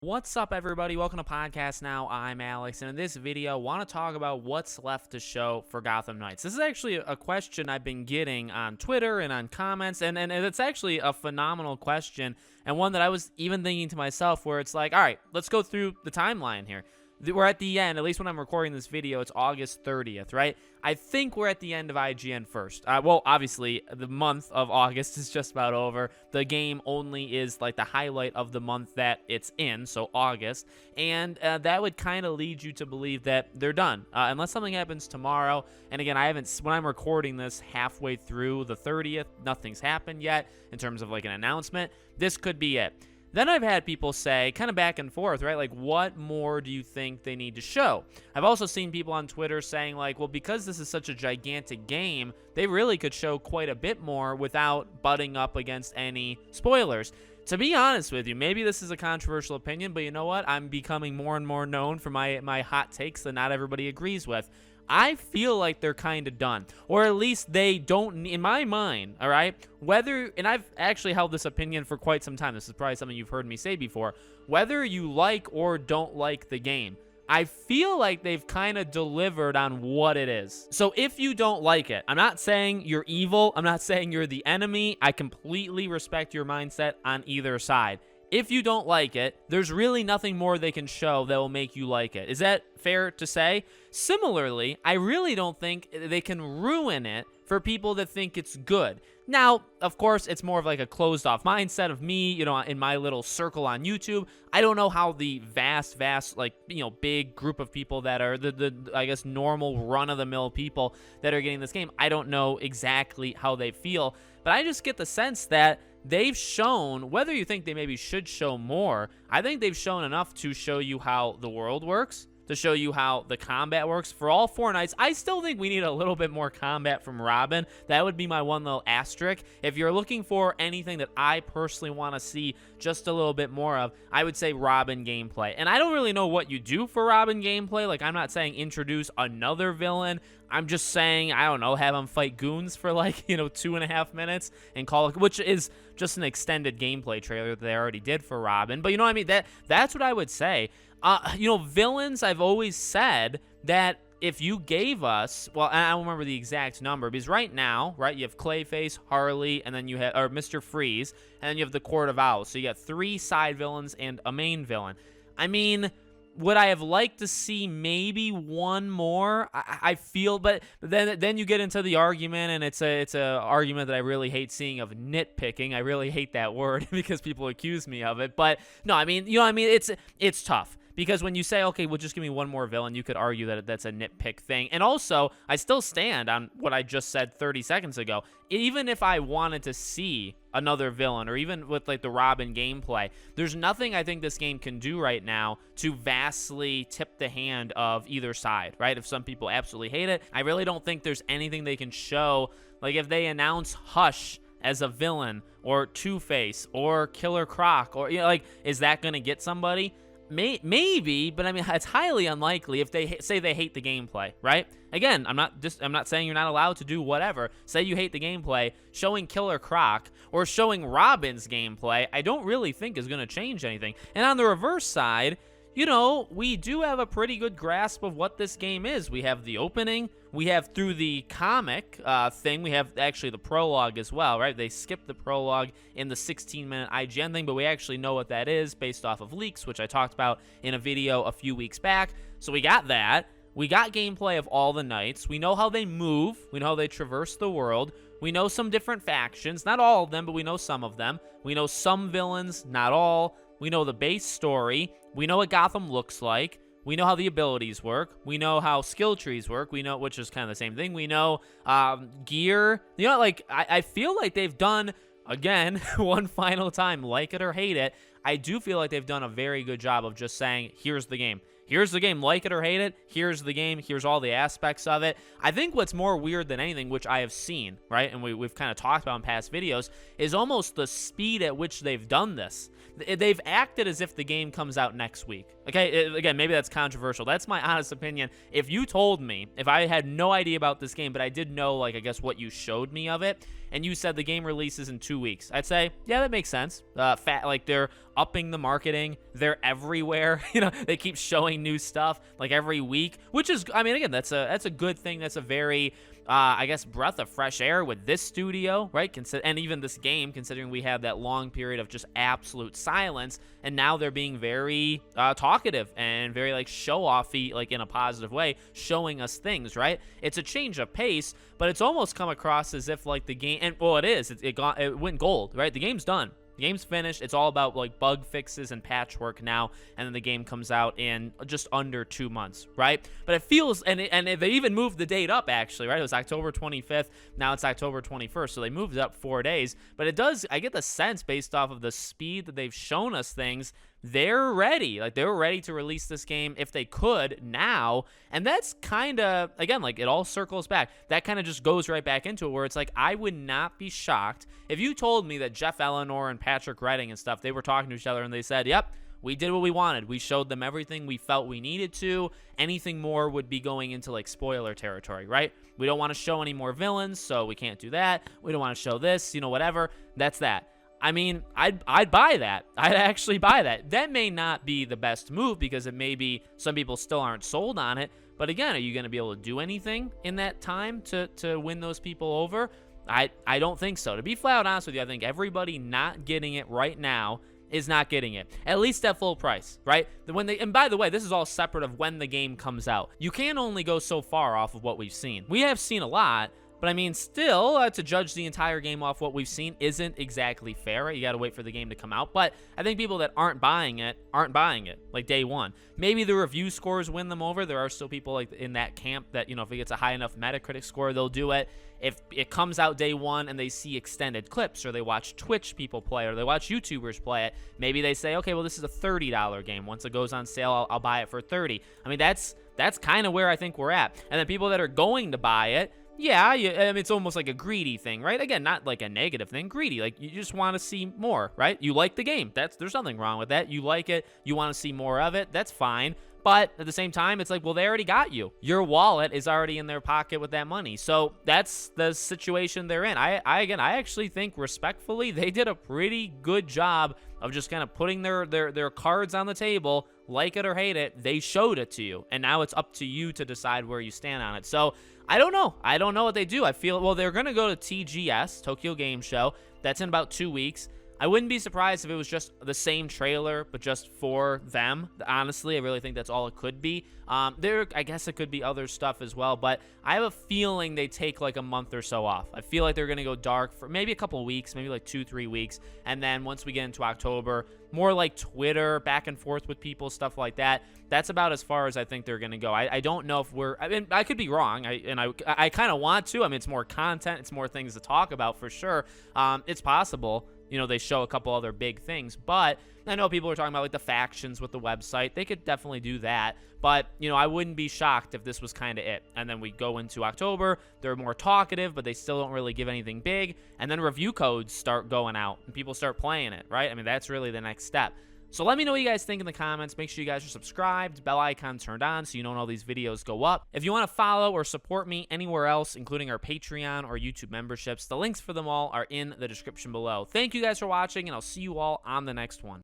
What's up, everybody? Welcome to Podcast Now. I'm Alex, and in this video, I want to talk about what's left to show for Gotham Knights. This is actually a question I've been getting on Twitter and on comments, and it's actually a phenomenal question, and one that I was even thinking to myself where it's like, all right, let's go through the timeline here. We're at the end, at least when I'm recording this video, it's August 30th, right? I think we're at the end of IGN first. Well, obviously, the month of August is just about over. The game only is like the highlight of the month that it's in, so August. And that would kind of lead you to believe that they're done. Unless something happens tomorrow. And again, when I'm recording this halfway through the 30th, nothing's happened yet in terms of like an announcement. This could be it. Then I've had people say, kind of back and forth, right? Like, what more do you think they need to show? I've also seen people on Twitter saying, like, well, because this is such a gigantic game, they really could show quite a bit more without butting up against any spoilers. To be honest with you, maybe this is a controversial opinion, but you know what? I'm becoming more and more known for my hot takes that not everybody agrees with. I feel like they're kind of done, or at least they don't, in my mind, all right? And I've actually held this opinion for quite some time. This is probably something you've heard me say before. Whether you like or don't like the game, I feel like they've kind of delivered on what it is. So if you don't like it, I'm not saying you're evil. I'm not saying you're the enemy. I completely respect your mindset on either side. If you don't like it, there's really nothing more they can show that will make you like it. Is that fair to say? Similarly, I really don't think they can ruin it for people that think it's good. Now, of course, it's more of like a closed-off mindset of me, you know, in my little circle on YouTube. I don't know how the vast, like, you know, big group of people that are I guess, normal run-of-the-mill people that are getting this game. I don't know exactly how they feel, but I just get the sense that they've shown, whether you think they maybe should show more, I think they've shown enough to show you how the world works, to show you how the combat works. For all four nights, I still think we need a little bit more combat from Robin. That would be my one little asterisk. If you're looking for anything that I personally want to see just a little bit more of, I would say Robin gameplay. And I don't really know what you do for Robin gameplay. Like, I'm not saying introduce another villain. I'm just saying, I don't know, have them fight goons for like, you know, 2.5 minutes and call it, which is just an extended gameplay trailer that they already did for Robin. But you know what I mean? That's what I would say. You know, villains, I've always said that if you gave us, well, I don't remember the exact number, because right now, right, you have Clayface, Harley, and then you have, or Mr. Freeze, and then you have the Court of Owls. So you got 3 side villains and a main villain. I mean, would I have liked to see maybe one more? I feel, but then you get into the argument, and it's a argument that I really hate seeing, of nitpicking. I really hate that word because people accuse me of it. But no, I mean, you know what I mean? It's tough. Because when you say, okay, well, just give me one more villain, you could argue that that's a nitpick thing. And also, I still stand on what I just said 30 seconds ago. Even if I wanted to see another villain, or even with like the Robin gameplay, there's nothing I think this game can do right now to vastly tip the hand of either side, right? If some people absolutely hate it, I really don't think there's anything they can show. Like if they announce Hush as a villain, or Two-Face, or Killer Croc, or, you know, like, is that going to get somebody? Maybe, but I mean, it's highly unlikely if they say they hate the gameplay, right? Again, I'm not saying you're not allowed to do whatever. Say you hate the gameplay, showing Killer Croc or showing Robin's gameplay, I don't really think is going to change anything. And on the reverse side, you know, we do have a pretty good grasp of what this game is. We have the opening. We have, through the comic thing, we have actually the prologue as well, right? They skipped the prologue in the 16-minute IGN thing, but we actually know what that is based off of leaks, which I talked about in a video a few weeks back. So we got that. We got gameplay of all the knights. We know how they move. We know how they traverse the world. We know some different factions. Not all of them, but we know some of them. We know some villains, not all. We know the base story. We know what Gotham looks like. We know how the abilities work. We know how skill trees work. We know, which is kind of the same thing. We know gear. You know, like, I feel like they've done, again, one final time, like it or hate it, I do feel like they've done a very good job of just saying, here's the game. here's the game, like it or hate it, here's the game, here's all the aspects of it. I think what's more weird than anything, which I have seen, right, and we've kind of talked about in past videos, is almost the speed at which they've done this. They've acted as if the game comes out next week. Okay, again, maybe that's controversial. That's my honest opinion. If you told me, if I had no idea about this game, but I did know, like, I guess what you showed me of it, and you said the game releases in 2 weeks, I'd say, yeah, that makes sense. Like, they're upping the marketing. They're everywhere. You know, they keep showing new stuff, like, every week, which is, I mean, again, that's a good thing. That's a very, I guess, breath of fresh air with this studio, right? And even this game, considering we have that long period of just absolute silence, and now they're being very talkative and very, like, show-offy, like, in a positive way, showing us things, right? It's a change of pace, but it's almost come across as if, like, the game, and well, it is. It went gold, right? The game's done. The game's finished. It's all about, like, bug fixes and patchwork now, and then the game comes out in just under 2 months, right? But it feels, and they even moved the date up, actually, right? It was October 25th. Now it's October 21st, so they moved it up 4 days. But it does, I get the sense, based off of the speed that they've shown us things, they're ready. Like, they were ready to release this game if they could now. And that's kind of, again, like, it all circles back. That kind of just goes right back into it, where it's like, I would not be shocked if you told me that Jeff Eleanor and Patrick Redding and stuff, they were talking to each other and they said, yep, we did what we wanted. We showed them everything we felt we needed to. Anything more would be going into, like, spoiler territory, right? We don't want to show any more villains, so we can't do that. We don't want to show this, you know, whatever. That's that. I mean, I'd buy that. I'd actually buy that. That may not be the best move, because it may be some people still aren't sold on it. But again, are you going to be able to do anything in that time to win those people over? I don't think so. To be flat out honest with you, I think everybody not getting it right now is not getting it, at least at full price, right? And by the way, this is all separate of when the game comes out. You can only go so far off of what we've seen. We have seen a lot, but I mean, still, to judge the entire game off what we've seen isn't exactly fair, right? You got to wait for the game to come out. But I think people that aren't buying it, like, day one. Maybe the review scores win them over. There are still people, like, in that camp that, you know, if it gets a high enough Metacritic score, they'll do it. If it comes out day one and they see extended clips, or they watch Twitch people play, or they watch YouTubers play it, maybe they say, okay, well, this is a $30 game. Once it goes on sale, I'll buy it for $30. I mean, that's kind of where I think we're at. And then people that are going to buy it, yeah, I mean, it's almost like a greedy thing, right? Again, not like a negative thing, greedy. Like, you just want to see more, right? You like the game. There's nothing wrong with that. You like it. You want to see more of it. That's fine. But at the same time, it's like, well, they already got you. Your wallet is already in their pocket with that money. So that's the situation they're in. I actually think, respectfully, they did a pretty good job of just kind of putting their cards on the table. Like it or hate it, they showed it to you. And now it's up to you to decide where you stand on it. So I don't know. I don't know what they do. I feel, well, they're going to go to TGS, Tokyo Game Show. That's in about 2 weeks. I wouldn't be surprised if it was just the same trailer, but just for them. Honestly, I really think that's all it could be. I guess it could be other stuff as well, but I have a feeling they take like a month or so off. I feel like they're going to go dark for maybe a couple weeks, maybe like 2-3 weeks, and then once we get into October, more like Twitter, back and forth with people, stuff like that. That's about as far as I think they're going to go. I don't know if I mean, I could be wrong, I kind of want to. I mean, it's more content, it's more things to talk about for sure. It's possible. You know, they show a couple other big things, but I know people are talking about like the factions with the website. They could definitely do that, but you know, I wouldn't be shocked if this was kind of it. And then we go into October, they're more talkative, but they still don't really give anything big. And then review codes start going out and people start playing it, right? I mean, that's really the next step. So let me know what you guys think in the comments. Make sure you guys are subscribed, bell icon turned on so you know when all these videos go up. If you want to follow or support me anywhere else, including our Patreon or YouTube memberships, the links for them all are in the description below. Thank you guys for watching, and I'll see you all on the next one.